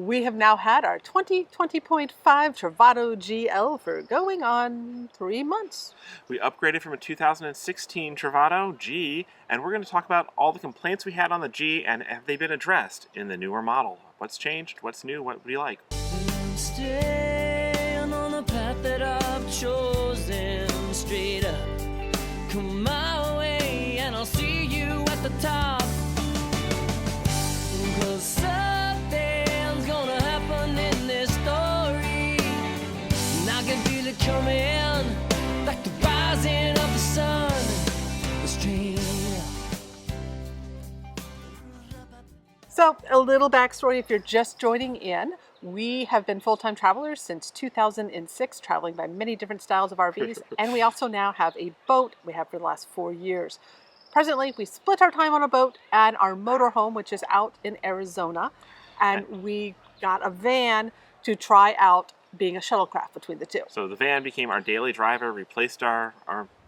We have now had our 2020.5 Travato GL for going on 3 months. We upgraded from a 2016 Travato G, and we're going to talk about all the complaints we had on the G and have they been addressed in the newer model. What's changed? What's new? What do you like? Staying on the path that I've chosen, straight up. Come my way and I'll see you at the top. 'Cause something's gonna happen in this story, and I can feel it coming, like the rising of the sun. Straight up. So, a little backstory if you're just joining in. We have been full-time travelers since 2006, traveling by many different styles of RVs, and we also now have a boat we have for the last 4 years. Presently, we split our time on a boat and our motorhome, which is out in Arizona, and we got a van to try out being a shuttlecraft between the two. So the van became our daily driver, replaced our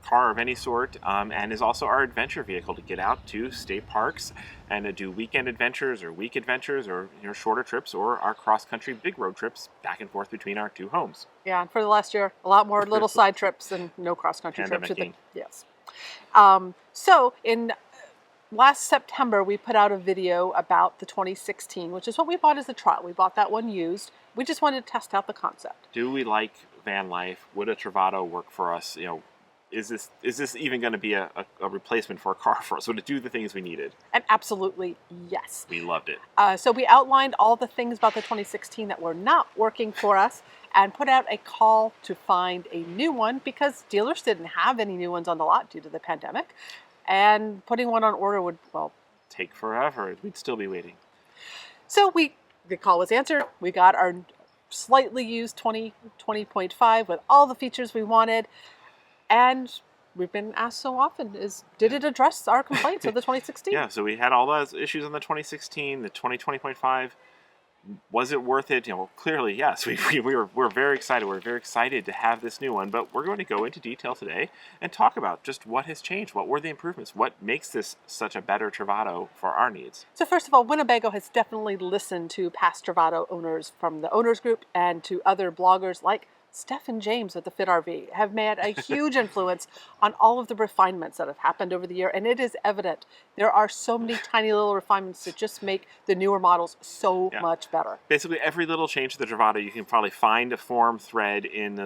car of any sort, and is also our adventure vehicle to get out to state parks and to do weekend adventures or week adventures or shorter trips or our cross-country big road trips back and forth between our two homes. Yeah, and for the last year, a lot more little side trips and no cross-country trips. Yes. So in last September, we put out a video about the 2016, which is what we bought as a trial. We bought that one used. We just wanted to test out the concept. Do we like van life? Would a Travato work for us? Is this even going to be a replacement for a car for us? Would it do the things we needed? And absolutely yes. We loved it. So we outlined all the things about the 2016 that were not working for us and put out a call to find a new one because dealers didn't have any new ones on the lot due to the pandemic. And putting one on order would, well, take forever. We'd still be waiting. So the call was answered. We got our slightly used 20.5 with all the features we wanted. And we've been asked so often, did it address our complaints of the 2016? Yeah, so we had all those issues on the 2016, the 2020.5. Was it worth it? Clearly, yes. We're very excited. We're very excited to have this new one, but we're going to go into detail today and talk about just what has changed. What were the improvements? What makes this such a better Travato for our needs? So first of all, Winnebago has definitely listened to past Travato owners from the owners group and to other bloggers like Steph and James at the Fit RV have made a huge influence on all of the refinements that have happened over the year. And it is evident there are so many tiny little refinements that just make the newer models so much better. Basically, every little change to the Travato, you can probably find a forum thread in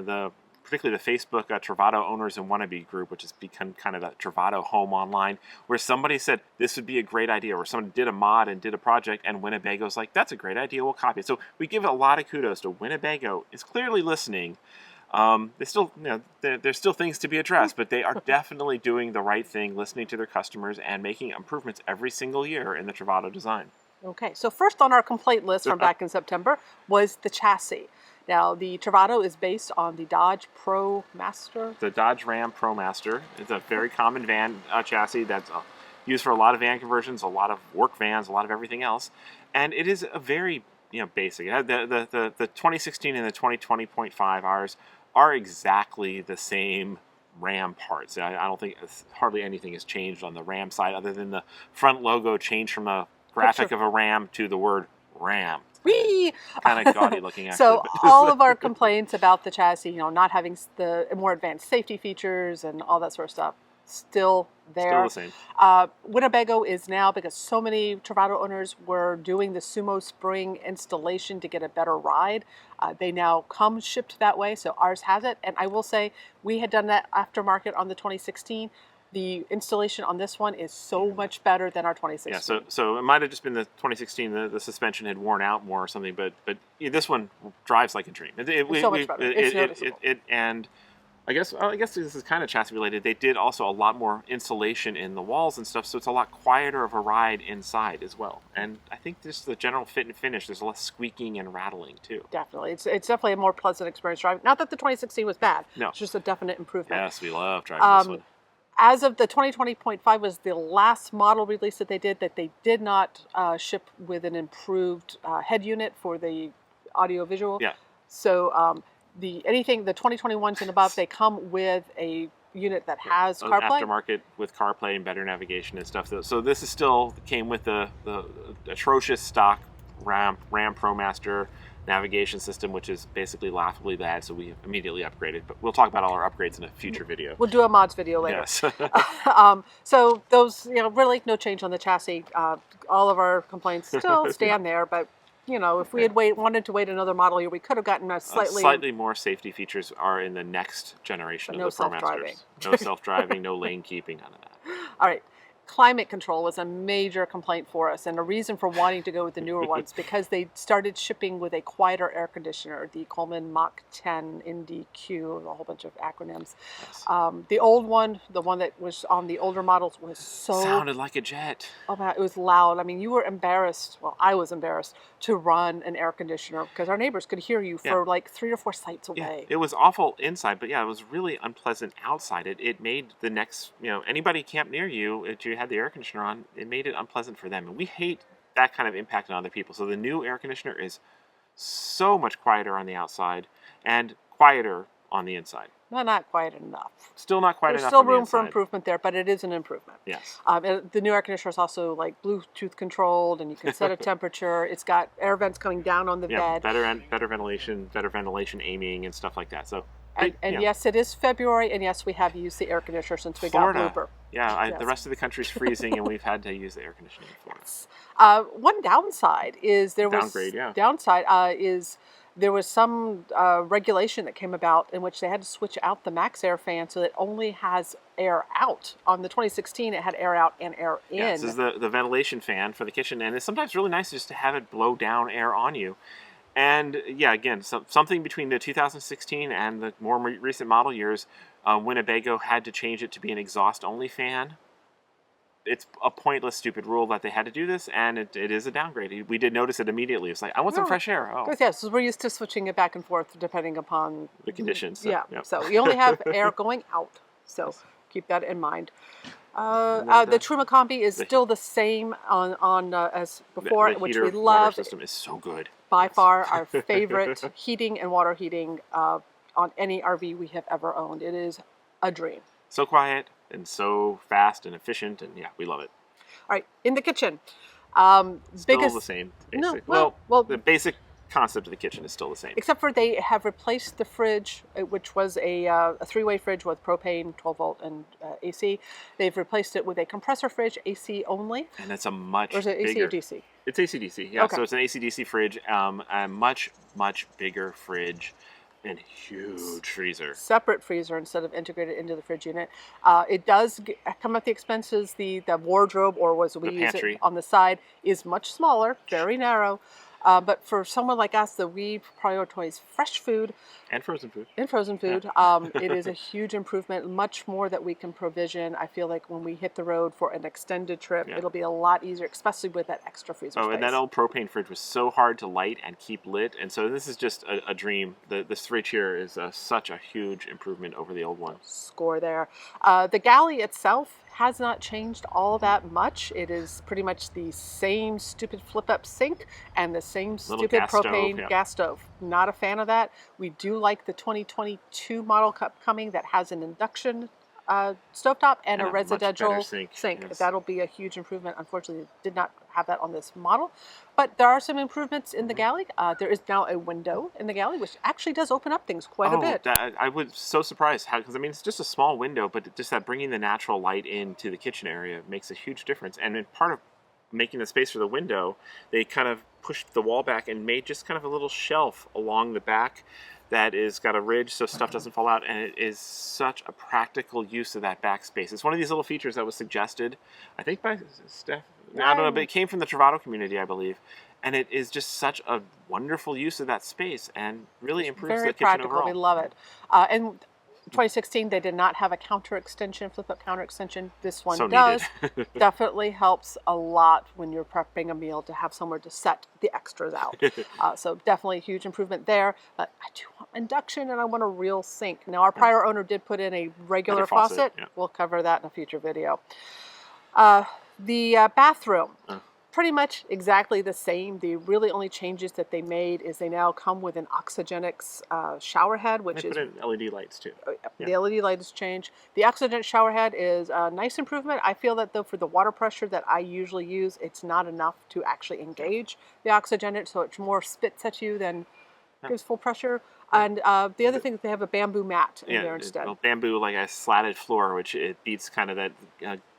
particularly the Facebook Travato Owners and Wannabe group, which has become kind of the Travato home online, where somebody said this would be a great idea, or someone did a mod and did a project, and Winnebago's like, that's a great idea, we'll copy it. So we give a lot of kudos to Winnebago. Is clearly listening. There's still things to be addressed, but they are definitely doing the right thing, listening to their customers and making improvements every single year in the Travato design. Okay, so first on our complaint list from back in September was the chassis. Now, the Travato is based on the Dodge ProMaster. The Dodge Ram ProMaster. It's a very common van chassis that's used for a lot of van conversions, a lot of work vans, a lot of everything else. And it is a very basic. The 2016 and the 2020.5 ours are exactly the same Ram parts. I don't think hardly anything has changed on the Ram side other than the front logo changed from a graphic of a Ram to the word Ram. Whee! Kind of gaudy looking, actually. So all of our complaints about the chassis, not having the more advanced safety features and all that sort of stuff, still there. Still the same. Winnebago is now, because so many Travato owners were doing the Sumo Spring installation to get a better ride, they now come shipped that way, so ours has it. And I will say, we had done that aftermarket on the 2016. The installation on this one is so much better than our 2016. Yeah, so it might have just been the 2016, the suspension had worn out more or something, but this one drives like a dream. It's so much better. It's noticeable. And I guess this is kind of chassis related. They did also a lot more insulation in the walls and stuff, so it's a lot quieter of a ride inside as well. And I think just the general fit and finish, there's less squeaking and rattling too. Definitely. It's definitely a more pleasant experience driving. Not that the 2016 was bad. No. It's just a definite improvement. Yes, we love driving this one. As of the 2020.5 was the last model release that they did not ship with an improved head unit for the audio visual. Yeah. So the 2021s and above, they come with a unit that has CarPlay. Aftermarket with CarPlay and better navigation and stuff. So this is still came with the atrocious stock RAM ProMaster navigation system, which is basically laughably bad, so we immediately upgraded. But we'll talk about all our upgrades in a future video. We'll do a mods video later. Yes. So those, really no change on the chassis. All of our complaints still stand there, but if we had wanted to wait another model year, we could have gotten a slightly more safety features are in the next generation of the ProMasters. No self-driving, no lane keeping, none of that. All right. Climate control was a major complaint for us, and a reason for wanting to go with the newer ones, because they started shipping with a quieter air conditioner, the Coleman Mach 10 NDQ, a whole bunch of acronyms. Yes. The old one, the one that was on the older models, was sounded like a jet. Oh man, it was loud. I mean, you were embarrassed. Well, I was embarrassed to run an air conditioner because our neighbors could hear you for like 3 or 4 sites away. Yeah, it was awful inside, but it was really unpleasant outside. It made the next, anybody camp near you, if you had the air conditioner on, it made it unpleasant for them. And we hate that kind of impact on other people. So the new air conditioner is so much quieter on the outside and quieter on the inside. Well, not quite enough. Still not quite There's enough. There's still on the room inside. for improvement there, but it is an improvement. Yes. The new air conditioner is also like Bluetooth controlled, and you can set a temperature. It's got air vents coming down on the bed. Better ventilation aiming and stuff like that. So. And yes, it is February, and yes, we have used the air conditioner since we Florida. got Blooper. Yeah, Yes. the rest of the country's freezing, and we've had to use the air conditioning in Florida. One downside is there was some regulation that came about in which they had to switch out the Max Air fan so that it only has air out. On the 2016, it had air out and air in. Yeah, this is the ventilation fan for the kitchen, and it's sometimes really nice just to have it blow down air on you. And yeah, again, something between the 2016 and the more recent model years, Winnebago had to change it to be an exhaust-only fan. It's a pointless, stupid rule that they had to do this, and it is a downgrade. We did notice it immediately. It's like, I want some fresh air. Oh, yes, we're used to switching it back and forth depending upon the conditions. So, so we only have air going out. So keep that in mind. The Truma Combi is still the same on as before, which we love. The system is so good. By far our favorite heating and water heating on any RV we have ever owned. It is a dream. So quiet and so fast and efficient, and we love it. All right, in the kitchen. Still the same, basically. No, well, the basic concept of the kitchen is still the same. Except for they have replaced the fridge, which was a 3-way fridge with propane, 12-volt, and AC. They've replaced it with a compressor fridge, AC only. And it's a much bigger... Or is it AC or DC? It's AC/DC, yeah. Okay. So it's an AC/DC fridge, a much, much bigger fridge, and huge freezer. Separate freezer instead of integrated into the fridge unit. It does come at the expenses. The wardrobe, or as we use it on the side, is much smaller, very narrow. But for someone like us, that we prioritize fresh food and frozen food. It is a huge improvement. Much more that we can provision. I feel like when we hit the road for an extended trip, it'll be a lot easier, especially with that extra freezer space. And that old propane fridge was so hard to light and keep lit, and so this is just a dream. This fridge here is such a huge improvement over the old one. Score there. The galley itself has not changed all that much. It is pretty much the same stupid flip-up sink and the same stupid propane gas stove. Not a fan of that. We do like the 2022 model coming that has an induction stovetop and a residential sink. Yes. That'll be a huge improvement. Unfortunately, did not have that on this model. But there are some improvements in the galley. There is now a window in the galley, which actually does open up things quite a bit. I was so surprised because it's just a small window, but just that bringing the natural light into the kitchen area makes a huge difference. And in part of making the space for the window, they kind of pushed the wall back and made just kind of a little shelf along the back that is got a ridge so stuff doesn't fall out, and it is such a practical use of that back space. It's one of these little features that was suggested, I think, by Steph. I don't know, but it came from the Travato community, I believe. And it is just such a wonderful use of that space and really improves the kitchen overall. Very practical. We love it. And 2016, they did not have a counter extension, flip-up counter extension. This one does. Definitely helps a lot when you're prepping a meal to have somewhere to set the extras out. So definitely a huge improvement there. But I do want induction and I want a real sink. Now, our prior owner did put in a regular faucet. We'll cover that in a future video. The bathroom. pretty much exactly the same. The really only changes that they made is they now come with an Oxygenics shower head, which They is put in LED lights too. the LED light has changed. The Oxygen shower head is a nice improvement. I feel that though for the water pressure that I usually use, it's not enough to actually engage the Oxygen, so it more spits at you than gives full pressure. And the other thing is they have a bamboo mat in there instead. Well, bamboo, like a slatted floor, which it beats kind of that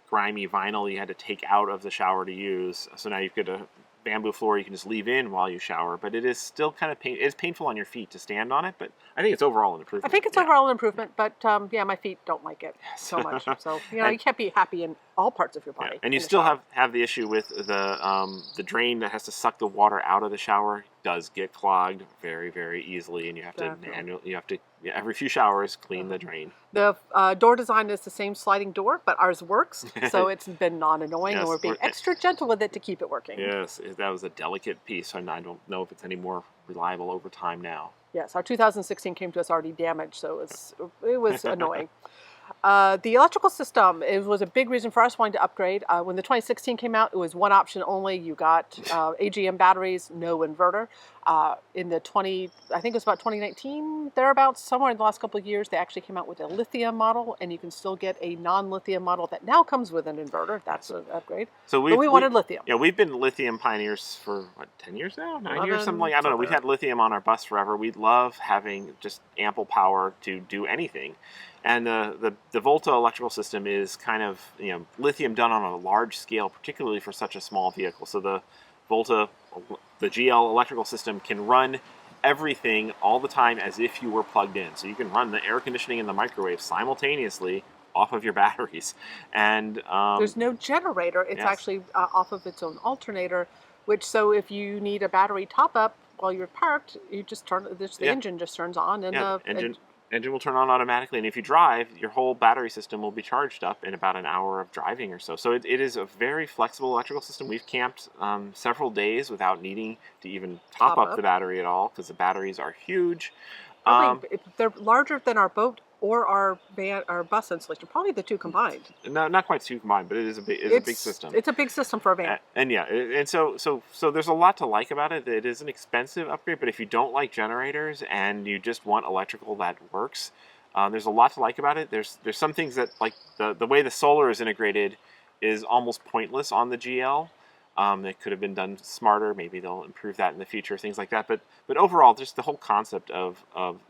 grimy vinyl you had to take out of the shower to use. So now you've got a bamboo floor you can just leave in while you shower, but it is still kind of it's painful on your feet to stand on it, but I think it's overall an improvement. I think it's overall an improvement, but yeah, my feet don't like it so much. So you can't be happy in all parts of your body. And you still have the issue with the drain that has to suck the water out of the shower does get clogged very, very easily, and you have to every few showers clean the drain. The door design is the same sliding door, but ours works, so it's been non-annoying, and we're being extra gentle with it to keep it working. Yes, that was a delicate piece, and I don't know if it's any more reliable over time now. Yes, our 2016 came to us already damaged, so it was annoying. The electrical system, it was a big reason for us wanting to upgrade. When the 2016 came out, it was one option only. You got AGM batteries, no inverter. In the I think it was about 2019, thereabouts, somewhere in the last couple of years, they actually came out with a lithium model, and you can still get a non-lithium model that now comes with an inverter. That's an upgrade. So we wanted lithium. Yeah, we've been lithium pioneers for, 10 years now? 9 years? Something like, I don't know. We've had lithium on our bus forever. We love having just ample power to do anything. And the Volta electrical system is kind of, lithium done on a large scale, particularly for such a small vehicle. So the Volta, the GL electrical system can run everything all the time as if you were plugged in. So you can run the air conditioning and the microwave simultaneously off of your batteries. And there's no generator. It's actually off of its own alternator, so if you need a battery top up while you're parked, you just the engine just turns on, and the engine will turn on automatically, and if you drive, your whole battery system will be charged up in about an hour of driving or so. So it is a very flexible electrical system. We've camped several days without needing to even top up the battery at all, because the batteries are huge. They're larger than our boat or our bus installation, probably the two combined. No, not quite two combined, but it is a big system. It's a big system for a van. And so there's a lot to like about it. It is an expensive upgrade, but if you don't like generators and you just want electrical that works, there's a lot to like about it. There's some things that, like the way the solar is integrated is almost pointless on the GL. It could have been done smarter. Maybe they'll improve that in the future, things like that. But overall, just the whole concept of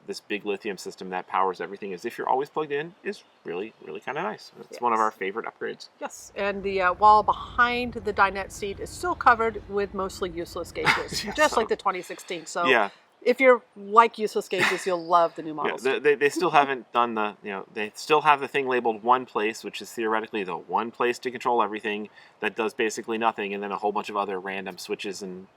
this big lithium system that powers everything as if you're always plugged in is really, really kind of nice. It's one of our favorite upgrades. Yes, and the wall behind the dinette seat is still covered with mostly useless gauges, just like the 2016. So yeah. If you're like useless gauges, you'll love the new models. Yeah, they still haven't done they still have the thing labeled one place, which is theoretically the one place to control everything that does basically nothing, and then a whole bunch of other random switches and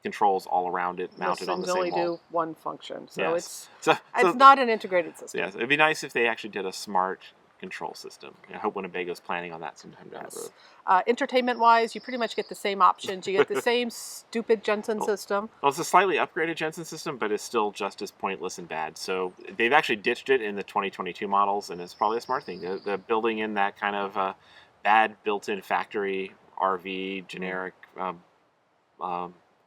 controls all around it mounted on the same wall. Only do one function, so yes. it's not an integrated system. Yes, it'd be nice if they actually did a smart control system. I hope Winnebago's planning on that sometime down the road. Entertainment-wise, you pretty much get the same options. You get the same stupid Jensen system. Well, it's a slightly upgraded Jensen system, but it's still just as pointless and bad. So they've actually ditched it in the 2022 models, and it's probably a smart thing. They're building in that kind of bad built-in factory RV generic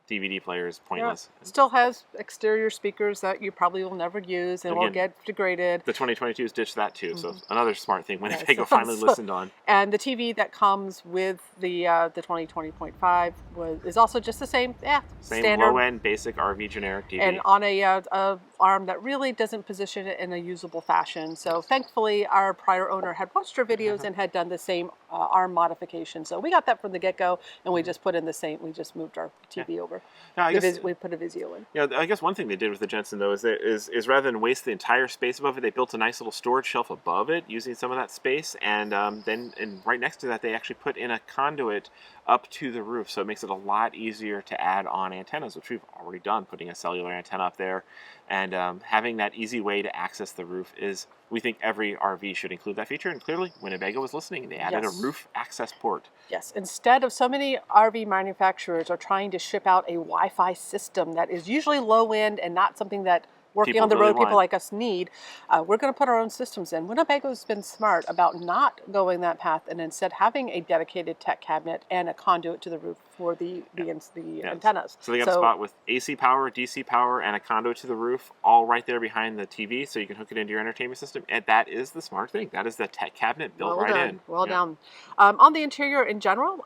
DVD player is pointless. Yeah. Still has exterior speakers that you probably will never use and will get degraded. The 2022s ditched that too, so another smart thing Winnebago finally listened on. And the TV that comes with the 2020.5 is also just the same, same standard low-end basic RV generic TV. and on a arm that really doesn't position it in a usable fashion. So thankfully, our prior owner had watched our videos and had done the same arm modification. So we got that from the get-go, and we just put in the same. We just moved our TV over. Now, We put a Vizio in. Yeah, I guess one thing they did with the Jensen though is rather than waste the entire space above it, they built a nice little storage shelf above it using some of that space, and then right next to that they actually put in a conduit up to the roof, so it makes it a lot easier to add on antennas, which we've already done, putting a cellular antenna up there, and having that easy way to access the roof is, we think every RV should include that feature, and clearly Winnebago was listening, and they added a roof access port. Yes, instead of so many RV manufacturers are trying to ship out a Wi-Fi system that is usually low end and not something that working on the really road people want. like us need, we're going to put our own systems in. Winnebago's been smart about not going that path and instead having a dedicated tech cabinet and a conduit to the roof for the antennas. So they got a spot with AC power, DC power, and a conduit to the roof, all right there behind the TV, so you can hook it into your entertainment system. And that is the smart thing. That is the tech cabinet built in. Well done. On the interior in general,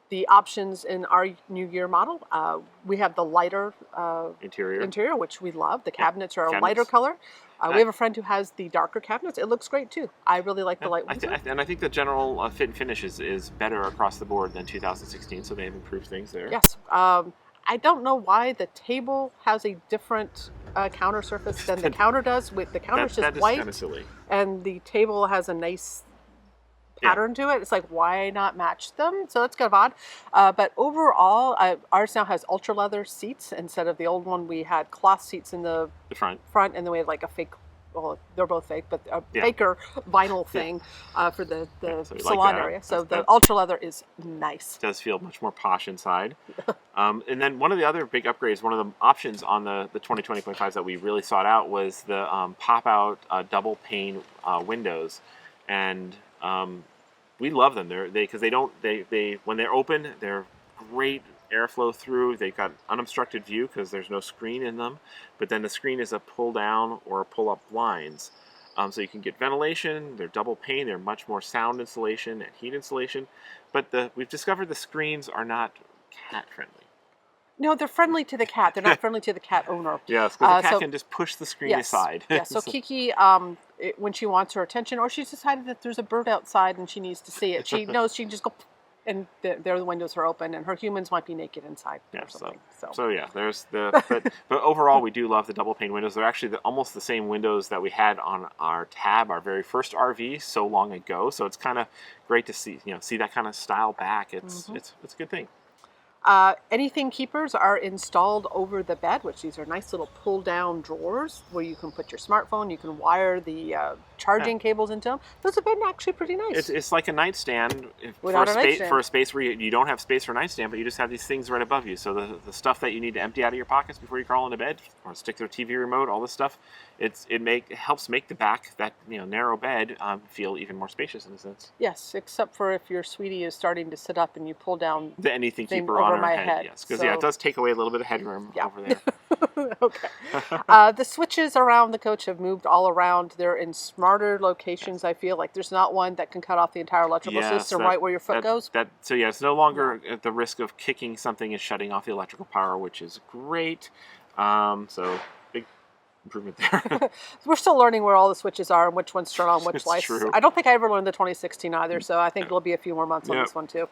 the options in our new year model, we have the lighter interior, which we love. The cabinets are a lighter color. We have a friend who has the darker cabinets. It looks great too. I really like the light ones. And I think the general fit and finish is better across the board than 2016, so they have improved things there. Yes. I don't know why the table has a different counter surface than the counter does. The counter's just white, kind of silly. And the table has a nice pattern to it. It's like, why not match them? So that's kind of odd. But overall, ours now has ultra leather seats instead of the old one. We had cloth seats in the front, and then we had like a fake. Well, they're both fake, but a faker vinyl thing for the salon area. So the ultra leather is nice. It does feel much more posh inside. And then one of the other big upgrades, one of the options on the 2020.5s that we really sought out was the pop-out double pane windows, and we love them. They when they're open, they're great airflow through. They've got unobstructed view because there's no screen in them, but then the screen is a pull down or pull up blinds, so you can get ventilation. They're double pane. They're much more sound insulation and heat insulation, but we've discovered the screens are not cat friendly. No, they're friendly to the cat. They're not friendly to the cat owner. Yes, because the cat can just push the screen aside. Yeah, so Kiki, when she wants her attention, or she's decided that there's a bird outside and she needs to see it, she knows she can just go, and there the windows are open, and her humans might be naked inside or something. So yeah, there's but overall we do love the double pane windows. They're actually almost the same windows that we had on our Tab, our very first RV, so long ago. So it's kind of great to see that kind of style back. It's a good thing. Anything keepers are installed over the bed, which these are nice little pull-down drawers where you can put your smartphone. You can wire the charging cables into them. Those have been actually pretty nice. It's like a nightstand for a space where you don't have space for a nightstand, but you just have these things right above you. So the stuff that you need to empty out of your pockets before you crawl into bed, or stick to a TV remote, all this stuff, it helps make the back, that narrow bed, feel even more spacious in a sense. Yes, except for if your sweetie is starting to sit up and you pull down the anything keeper over on her my head. Yes, because it does take away a little bit of headroom over there. Okay. The switches around the coach have moved all around. They're in smarter locations. I feel like there's not one that can cut off the entire electrical system right where your foot goes. It's no longer at the risk of kicking something and shutting off the electrical power, which is great. So big improvement there. We're still learning where all the switches are and which ones turn on which lights. True. I don't think I ever learned the 2016 either, so I think it'll be a few more months on this one too.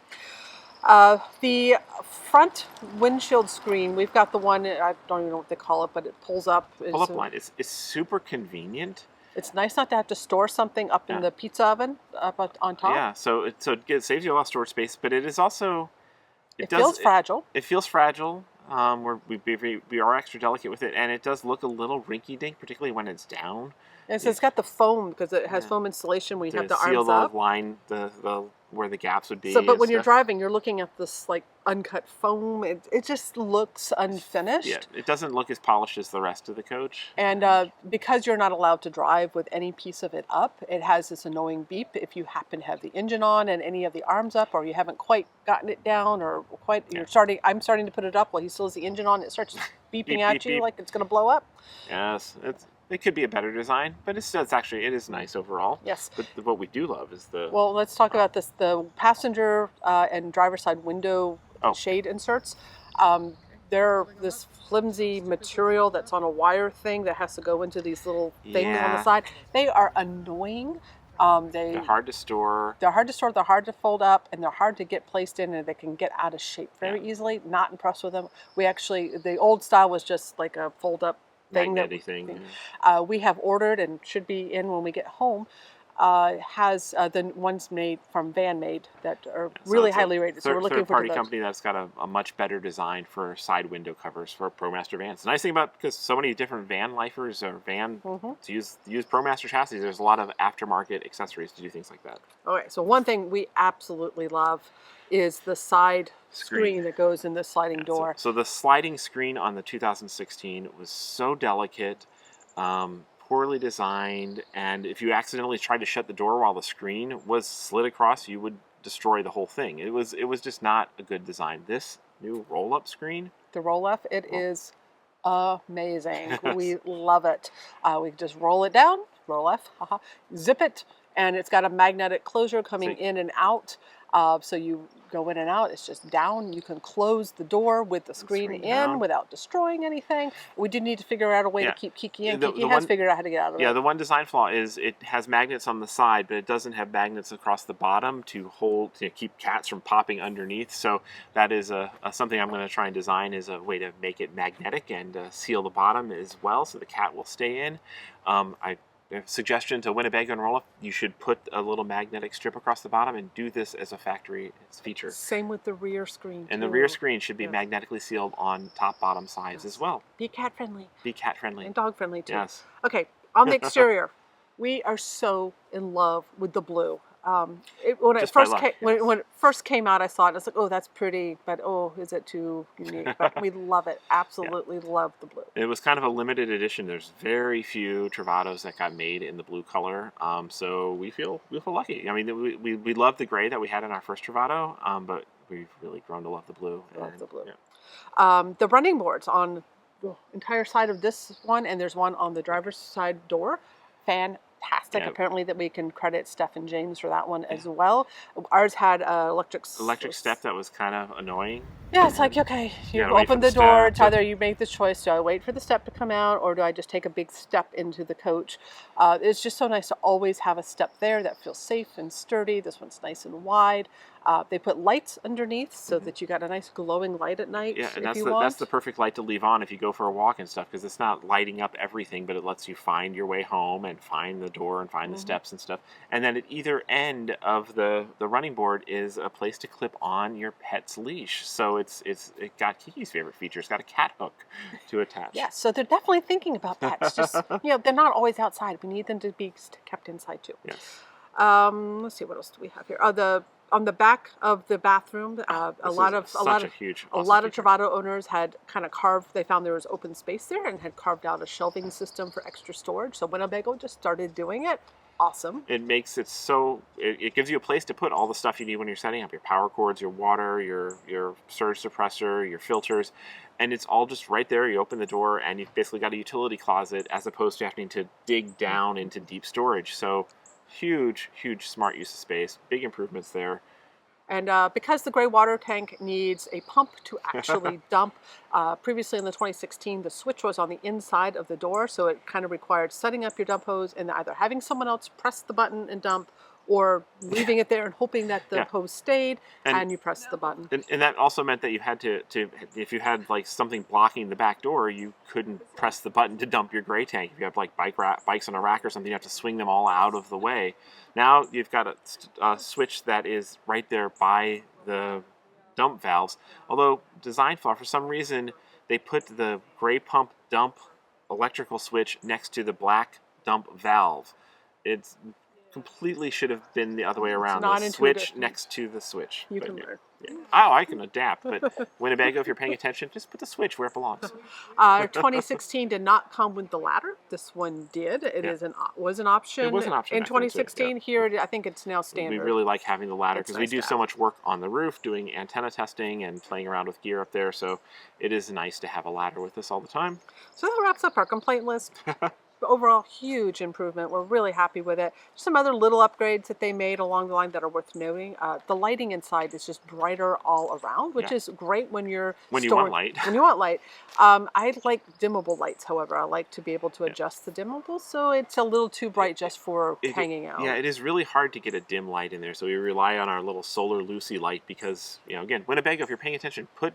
The front windshield screen, we've got the one, I don't even know what they call it, but it pulls up. Pull-up line. It's super convenient. It's nice not to have to store something up in the pizza oven up on top. Yeah, so it saves you a lot of storage space, but it is also... It feels fragile. It feels fragile. We are extra delicate with it, and it does look a little rinky-dink, particularly when it's down. And so it's got the foam, because it has foam insulation when you have the arms seal the up. line, the where the gaps would be. So, but when you're driving, you're looking at this like uncut foam. It just looks unfinished. Yeah, it doesn't look as polished as the rest of the coach. And because you're not allowed to drive with any piece of it up, it has this annoying beep if you happen to have the engine on and any of the arms up, or you haven't quite gotten it down, or quite I'm starting to put it up while he still has the engine on. It starts beeping at you like it's going to blow up. Yes, it could be a better design, but it is nice overall. Yes. But what we do love is the... Well, let's talk about this. The passenger and driver's side window shade inserts. They're this flimsy material that's on a wire thing that has to go into these little things on the side. They are annoying. They're hard to store. They're hard to fold up, and they're hard to get placed in, and they can get out of shape very easily. Not impressed with them. The old style was just like a fold up thing. We have ordered and should be in when we get home. Has the ones made from Van Made that are really highly rated. So we're looking for third-party company that's got a much better design for side window covers for ProMaster vans. The nice thing about, because so many different van lifers or to use ProMaster chassis, there's a lot of aftermarket accessories to do things like that. Okay, so one thing we absolutely love is the side screen that goes in the sliding door. So the sliding screen on the 2016 was so delicate. poorly designed, and if you accidentally tried to shut the door while the screen was slid across, you would destroy the whole thing. It was just not a good design. This new roll-up screen, The roll-up, it is amazing. We love it. We just roll it down, roll F, haha, zip it, and it's got a magnetic closure coming in and out. So you go in and out. It's just down. You can close the door with the screen in down. without destroying anything. We do need to figure out a way to keep Kiki in. Kiki has figured out how to get out of it. Yeah, the one design flaw is it has magnets on the side, but it doesn't have magnets across the bottom to keep cats from popping underneath. So that is something I'm going to try and design is a way to make it magnetic and seal the bottom as well, so the cat will stay in. Suggestion to Winnebago and Roll-Up, you should put a little magnetic strip across the bottom and do this as a factory feature. Same with the rear screen, and the rear screen should be magnetically sealed on top, bottom sides as well. Be cat friendly. Be cat friendly. And dog friendly too. Yes. Okay, on the exterior, we are so in love with the blue. When it first came out, I saw it and I was like, oh, that's pretty, but oh, is it too unique? But we love it. Absolutely love the blue. It was kind of a limited edition. There's very few Travatos that got made in the blue color, so we feel lucky. I mean, we love the gray that we had in our first Travato, but we've really grown to love the blue. Love the blue. Yeah. The running boards on the entire side of this one, and there's one on the driver's side door. Fantastic. Apparently that we can credit Steph and James for that one as well. Ours had electric step that was kind of annoying. Yeah, it's like, okay, you open the door. It's either you make the choice, do I wait for the step to come out or do I just take a big step into the coach? It's just so nice to always have a step there that feels safe and sturdy. This one's nice and wide. They put lights underneath so that you got a nice glowing light at night. Yeah, and that's the perfect light to leave on if you go for a walk and stuff, because it's not lighting up everything, but it lets you find your way home and find the door and find the steps and stuff. And then at either end of the running board is a place to clip on your pet's leash. So it got Kiki's favorite feature. It's got a cat hook to attach. Yeah, so they're definitely thinking about that. It's just, they're not always outside. We need them to be kept inside too. Yes. Let's see, what else do we have here? On the back of the bathroom, a lot of Travato owners had kind of carved. They found there was open space there and had carved out a shelving system for extra storage. So Winnebago just started doing it. Awesome. It makes it so it gives you a place to put all the stuff you need when you're setting up your power cords, your water, your surge suppressor, your filters, and it's all just right there. You open the door and you've basically got a utility closet as opposed to having to dig down into deep storage. So huge smart use of space, big improvements there. And because the gray water tank needs a pump to actually dump, previously in the 2016, the switch was on the inside of the door, so it kind of required setting up your dump hose and either having someone else press the button and dump, or leaving it there and hoping that the hose stayed and you press the button. And that also meant that you had to if you had like something blocking the back door, you couldn't press the button to dump your gray tank. If you have like bikes on a rack or something, you have to swing them all out of the way. Now you've got a switch that is right there by the dump valves. Although design flaw, for some reason, they put the gray pump dump electrical switch next to the black dump valve. It's completely should have been the other way around. The switch next to the switch. You can learn. Yeah. Oh, I can adapt. But Winnebago, if you're paying attention, just put the switch where it belongs. 2016 did not come with the ladder. This one did. It was an option. It was an option in 2016. Here, I think it's now standard. We really like having the ladder because nice we do so much work on the roof, doing antenna testing and playing around with gear up there. So it is nice to have a ladder with us all the time. So that wraps up our complaint list. Overall, huge improvement. We're really happy with it. Some other little upgrades that they made along the line that are worth noting. The lighting inside is just brighter all around, which is great when you're you want light. When you want light. I like dimmable lights, however. I like to be able to adjust the dimmables, so it's a little too bright just for hanging out. Yeah, it is really hard to get a dim light in there, so we rely on our little solar Lucy light because, again, Winnebago, if you're paying attention, put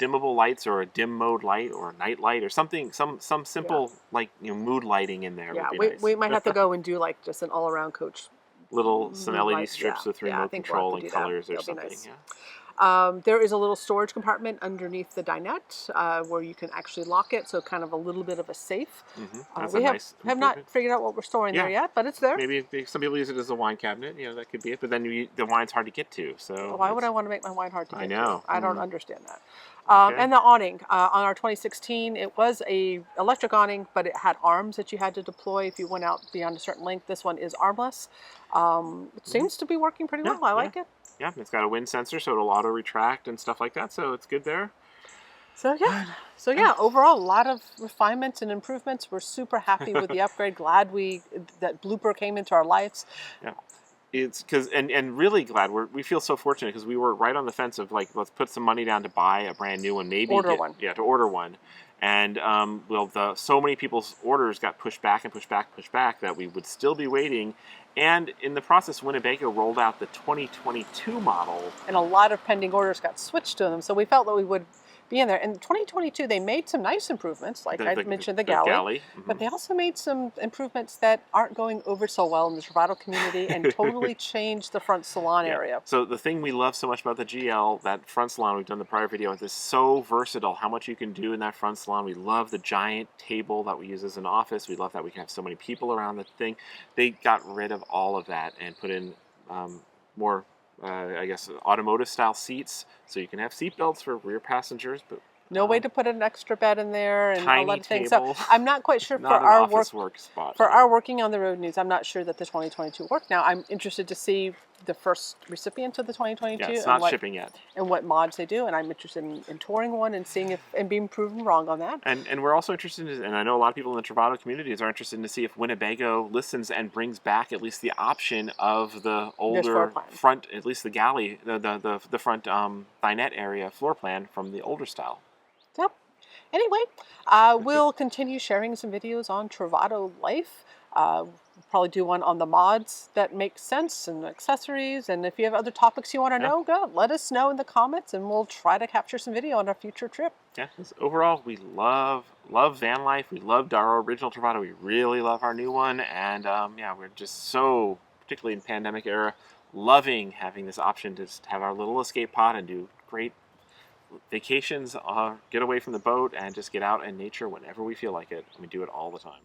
dimmable lights or a dim mode light or a night light or something, some simple mood lighting in there. Yeah, would be nice. We might have to go and do like just an all-around coach. Some LED strips with remote control and colors or something. Nice. There is a little storage compartment underneath the dinette where you can actually lock it, so kind of a little bit of a safe. That's We a have, nice have not improvement. figured out what we're storing there Yeah. yet, but it's there. Maybe some people use it as a wine cabinet. You know, that could be it. But then the wine's hard to get to. So Why would I want to make my wine hard to get I know. to? I don't understand that. Okay. And the awning on our 2016, it was a electric awning, but it had arms that you had to deploy if you went out beyond a certain length. This one is armless. It seems to be working pretty well. I like it. Yeah, it's got a wind sensor, so it'll auto retract and stuff like that. So it's good there. So yeah, overall, a lot of refinements and improvements. We're super happy with the upgrade. Glad that blooper came into our lives. Yeah. It's because and really glad we feel so fortunate because we were right on the fence of like, let's put some money down to buy a brand new one, maybe Order one. Yeah, to order one. And so many people's orders got pushed back that we would still be waiting. And in the process, Winnebago rolled out the 2022 model. And a lot of pending orders got switched to them, so we felt that we would be in there. In 2022, they made some nice improvements, like I mentioned, the galley. But they also made some improvements that aren't going over so well in the Travato community and totally changed the front salon area. So the thing we love so much about the GL, that front salon we've done the prior video, is so versatile, how much you can do in that front salon. We love the giant table that we use as an office. We love that we can have so many people around the thing. They got rid of all of that and put in more I guess automotive style seats, so you can have seat belts for rear passengers, but no way to put an extra bed in there and tiny a lot of things. table. So I'm not quite sure for not an our office work spot. For our working on the road news, I'm not sure that the 2022 work. Now I'm interested to see the first recipient of the 2022. Yeah, it's not shipping yet. And what mods they do, and I'm interested in touring one and seeing and being proven wrong on that. And we're also interested in, and I know a lot of people in the Travato communities are interested in to see if Winnebago listens and brings back at least the option of the older front, at least the galley, the front dinette area floor plan from the older style. Yep. Anyway, we'll continue sharing some videos on Travato life. Probably do one on the mods that make sense and accessories. And if you have other topics you want to know, let us know in the comments, and we'll try to capture some video on our future trip. Yeah. Overall, we love van life. We loved our original Travato. We really love our new one, and yeah, we're just so, particularly in pandemic era, loving having this option to just have our little escape pod and do great vacations, get away from the boat, and just get out in nature whenever we feel like it. We do it all the time.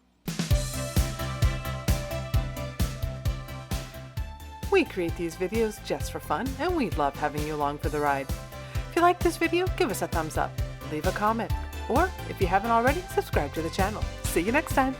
We create these videos just for fun, and we love having you along for the ride. If you like this video, give us a thumbs up, leave a comment, or if you haven't already, subscribe to the channel. See you next time.